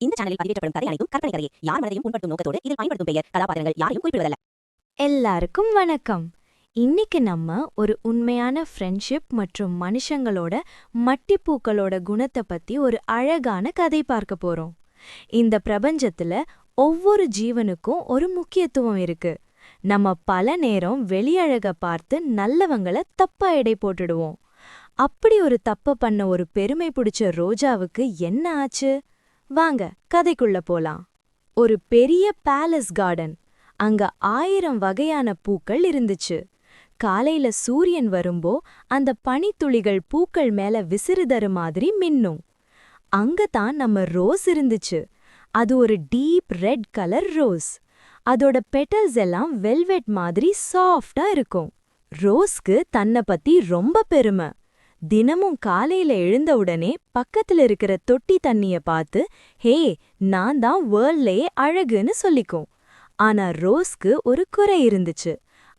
இந்த சேனலில் பதிவேற்றப்படும் கதை அனைத்தும் கற்பனை கதையே. யார் மனதையும் புண்படுத்தும் நோக்கத்தோடு இதில் பயன்படுத்தும் பெயர், கதாபாத்திரங்கள் யாரையும் குறிப்பிடுவதல்ல. எல்லாருக்கும் வணக்கம். இன்னைக்கு நம்ம ஒரு உண்மையான ஃப்ரெண்ட்ஷிப் மற்றும் மனுஷங்களோட மட்டிப்பூக்களோட குணத்தை பத்தி ஒரு அழகான கதை பார்க்க போறோம். இந்த பிரபஞ்சத்துல ஒவ்வொரு ஜீவனுக்கும் ஒரு முக்கியத்துவம் இருக்கு. நம்ம பல நேரம் வெளியழக பார்த்து நல்லவங்கள தப்பா எடை போட்டுடுவோம். அப்படி ஒரு தப்ப பண்ண ஒரு பெருமை பிடிச்ச ரோஜாவுக்கு என்ன ஆச்சு? வாங்க கதைக்குள்ள போலாம். ஒரு பெரிய பேலஸ் கார்டன். அங்க 1000 வகையான பூக்கள் இருந்துச்சு. காலையில சூரியன் வரும்போ அந்த பனித்துளிகள் பூக்கள் மேல விசிறுதரு மாதிரி மின்னும். அங்கதான் நம்ம ரோஸ் இருந்துச்சு. அது ஒரு டீப் ரெட் கலர் ரோஸ். அதோட பெட்டல்ஸ் எல்லாம் வெல்வெட் மாதிரி சாஃப்டா இருக்கும். ரோஸ்க்கு தன்னை பத்தி ரொம்ப பெருமை. தினமும் காலையில எழுந்த உடனே பக்கத்துல இருக்கிற தொட்டி தண்ணிய பார்த்து, ஹே, நான் தான் வேர்ல்ட்லயே அழகுன்னு சொல்லிக்கும். ஆனா ரோஸ்க்கு ஒரு குறை இருந்துச்சு.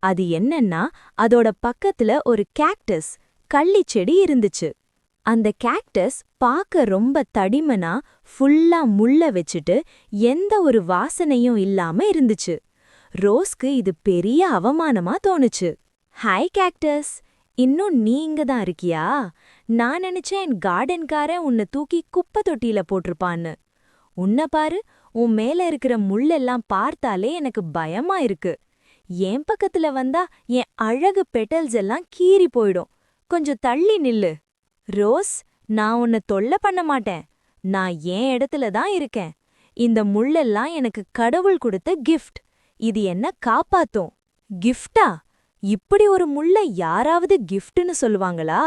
அது என்னன்னா, அதோட பக்கத்துல ஒரு கேக்டஸ், கள்ளி செடி இருந்துச்சு. அந்த கேக்டஸ் பார்க்க ரொம்ப தடிமனா ஃபுல்லா முள்ள வச்சுட்டு எந்த ஒரு வாசனையும் இல்லாம இருந்துச்சு. ரோஸ்க்கு இது பெரிய அவமானமா தோணுச்சு. ஹாய் கேக்டஸ், இன்னும் நீ இங்க தான் இருக்கியா? நான் நினைச்சேன் என் கார்டன்காரன் உன்னை தூக்கி குப்பை தொட்டியில போட்டிருப்பான்னு. உன்னை பாரு, உன் மேல இருக்கிற முள்ளெல்லாம் பார்த்தாலே எனக்கு பயமா இருக்கு. என் பக்கத்துல வந்தா என் அழகு பெட்டல்ஸ் எல்லாம் கீறி போயிடும். கொஞ்சம் தள்ளி நில்லு. ரோஸ், நான் உன்னை தொல்லை பண்ண மாட்டேன். நான் என் இடத்துல தான் இருக்கேன். இந்த முள்ளெல்லாம் எனக்கு கடவுள் கொடுத்த கிஃப்ட். இது என்ன காப்பாத்தும். கிஃப்டா? இப்படி ஒரு முள்ள யாராவது கிஃப்ட்னு சொல்லுவாங்களா?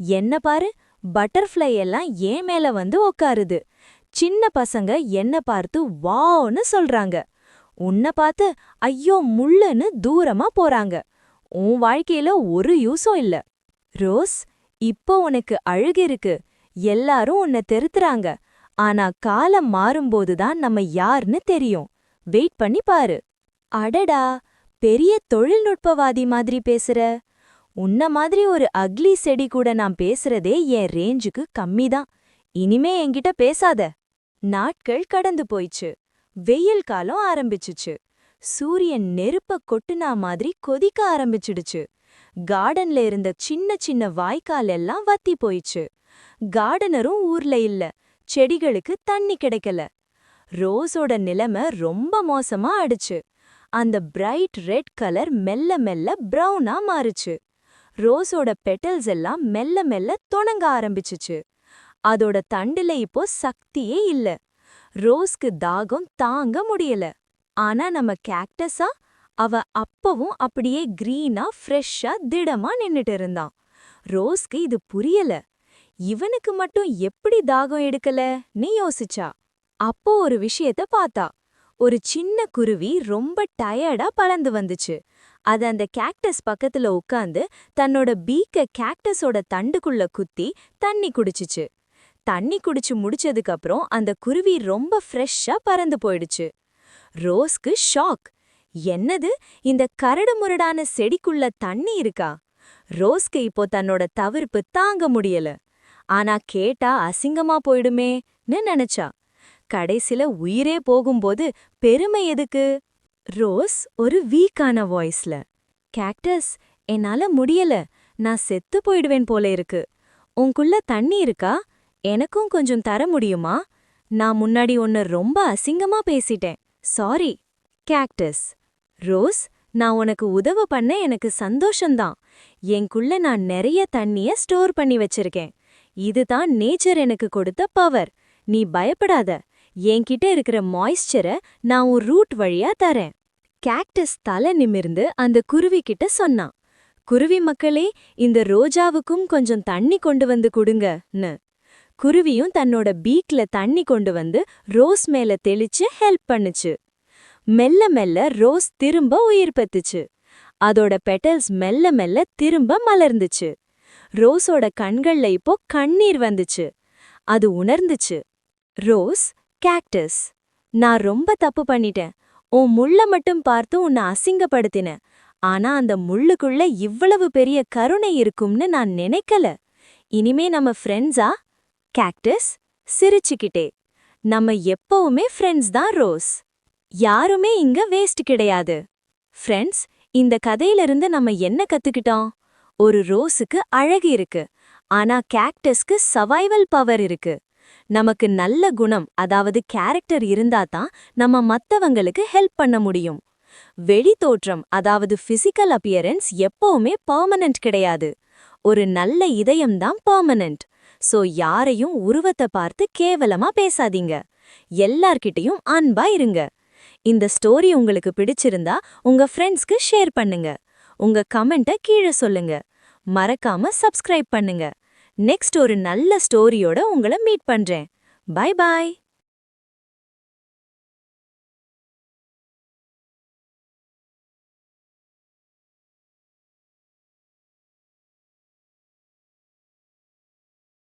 என்ன பாரு, பட்டர்ஃப்ளை எல்லாம் ஏன் மேல வந்து உக்காருது. சின்ன பசங்க என்ன பார்த்து வாவ்னு சொல்றாங்க. உன்னை பார்த்து ஐயோ முள்ளுன்னு தூரமா போறாங்க. உன் வாழ்க்கையில ஒரு யூஸும் இல்ல. ரோஸ், இப்போ உனக்கு அழகு இருக்கு. எல்லாரும் உன்னை தெருத்துறாங்க. ஆனா காலம் மாறும்போதுதான் நம்ம யாருன்னு தெரியும். வெயிட் பண்ணி பாரு. அடடா, பெரிய தொழில்நுட்பவாதி மாதிரி பேசுற. உன்ன மாதிரி ஒரு அக்லி செடி கூட நான் பேசுறதே என் ரேஞ்சுக்கு கம்மிதான். இனிமே என்கிட்ட பேசாத. நாட்கள் கடந்து போயிச்சு. வெயில் காலம் ஆரம்பிச்சுச்சு. சூரியன் நெருப்ப கொட்டுனா மாதிரி கொதிக்க ஆரம்பிச்சிடுச்சு. கார்டன்ல இருந்த சின்ன சின்ன வாய்க்கால் எல்லாம் வத்தி போயிச்சு. கார்டனரும் ஊர்ல இல்ல. செடிகளுக்கு தண்ணி கிடைக்கல. ரோஸோட நிலைமை ரொம்ப மோசமா ஆடுச்சு. அந்த பிரைட் ரெட் கலர் மெல்ல மெல்ல பிரவுனா மாறுச்சு. ரோஸோட பெட்டல்ஸ் எல்லாம் மெல்ல மெல்ல தொணங்க ஆரம்பிச்சுச்சு. அதோட தண்டுல இப்போ சக்தியே இல்ல. ரோஸ்க்கு தாகம் தாங்க முடியல. ஆனா நம்ம கேக்டஸா, அவ அப்பவும் அப்படியே கிரீனா ஃப்ரெஷ்ஷா திடமா நின்னுட்டு இருந்தான். ரோஸ்க்கு இது புரியல. இவனுக்கு மட்டும் எப்படி தாகம் எடுக்கலன்னு யோசிச்சா. அப்போ ஒரு விஷயத்த பார்த்தா. ஒரு சின்ன குருவி ரொம்ப டயர்டா பறந்து வந்துச்சு. அது அந்த கேக்டஸ் பக்கத்துல உட்காந்து தன்னோட பீக்க கேக்டஸோட தண்டுக்குள்ள குத்தி தண்ணி குடிச்சுச்சு. தண்ணி குடிச்சு முடிச்சதுக்கு அப்புறம் அந்த குருவி ரொம்ப ஃப்ரெஷ்ஷா பறந்து போயிடுச்சு. ரோஸ்க்கு ஷாக். என்னது, இந்த கரடுமுரடான செடிக்குள்ள தண்ணி இருக்கா? ரோஸ்க்கு இப்போ தன்னோட தவிர்ப்பு தாங்க முடியல. ஆனா கேட்டா அசிங்கமா போயிடுமேன்னு நினைச்சா. கடைசில உயிரே போகும்போது பெருமை எதுக்கு? ரோஸ் ஒரு வீக்கான வாய்ஸ்ல, கேக்டஸ், என்னால முடியல. நான் செத்து போயிடுவேன் போல இருக்கு. உன்குள்ள தண்ணி இருக்கா? எனக்கும் கொஞ்சம் தர முடியுமா? நான் முன்னாடி உன்னை ரொம்ப அசிங்கமா பேசிட்டேன். சாரி. கேக்டஸ், ரோஸ், நான் உனக்கு உதவ பண்ண எனக்கு சந்தோஷம்தான். என்குள்ள நான் நிறைய தண்ணிய ஸ்டோர் பண்ணி வச்சிருக்கேன். இதுதான் நேச்சர் எனக்கு கொடுத்த பவர். நீ பயப்படாத. என்கிட்ட இருக்கிற மாய்ஸ்சரை நான் உன் ரூட் வழியா தரேன். கேக்டஸ் தலை நிமிர்ந்து அந்த குருவி கிட்ட சொன்னான். குருவி மக்களே, இந்த ரோஜாவுக்கும் கொஞ்சம் தண்ணி கொண்டு வந்து கொடுங்கன்னு. குருவியும் தன்னோட பீக்ல தண்ணி கொண்டு வந்து ரோஸ் மேல தெளிச்சு ஹெல்ப் பண்ணுச்சு. மெல்ல மெல்ல ரோஸ் திரும்ப உயிர் பெத்துச்சு. அதோட பெட்டல்ஸ் மெல்ல மெல்ல திரும்ப மலர்ந்துச்சு. ரோஸோட கண்கள்ல இப்போ கண்ணீர் வந்துச்சு. அது உணர்ந்துச்சு. ரோஸ், கேக்டஸ், நான் ரொம்ப தப்பு பண்ணிட்டேன். உன் முள்ள மட்டும் பார்த்து உன்னை அசிங்கப்படுத்தினேன். ஆனா அந்த முள்ளுக்குள்ள இவ்வளவு பெரிய கருணை இருக்கும்னு நான் நினைக்கல. இனிமே நம்ம ஃப்ரெண்ட்ஸா? கேக்டஸ் சிரிச்சுக்கிட்டே, நம்ம எப்பவுமே ஃப்ரெண்ட்ஸ் தான் ரோஸ். யாருமே இங்க வேஸ்ட் கிடையாது. ஃப்ரெண்ட்ஸ், இந்த கதையிலிருந்து நம்ம என்ன கத்துக்கிட்டோம்? ஒரு ரோஸுக்கு அழகு இருக்கு, ஆனா கேக்டஸ்க்கு சர்வைவல் பவர் இருக்கு. நமக்கு நல்ல குணம், அதாவது கேரக்டர் இருந்தா தான் நம்ம மத்தவங்களுக்கு ஹெல்ப் பண்ண முடியும். வெளித்தோற்றம், அதாவது பிசிக்கல் அப்பியரன்ஸ் எப்பவுமே பெர்மனன்ட் கிடையாது. ஒரு நல்ல இதயம் தான் பெர்மனன்ட். சோ யாரையும் உருவத்தை பார்த்து கேவலமா பேசாதீங்க. எல்லார்கிட்டயும் அன்பா இருங்க. இந்த ஸ்டோரி உங்களுக்கு பிடிச்சிருந்தா உங்க ஃப்ரெண்ட்ஸ்க்கு ஷேர் பண்ணுங்க. உங்க கமெண்ட்டை கீழே சொல்லுங்க. மறக்காம சப்ஸ்கிரைப் பண்ணுங்க. நெக்ஸ்ட் ஒரு நல்ல ஸ்டோரியோட உங்களை மீட் பண்றேன். Bye bye.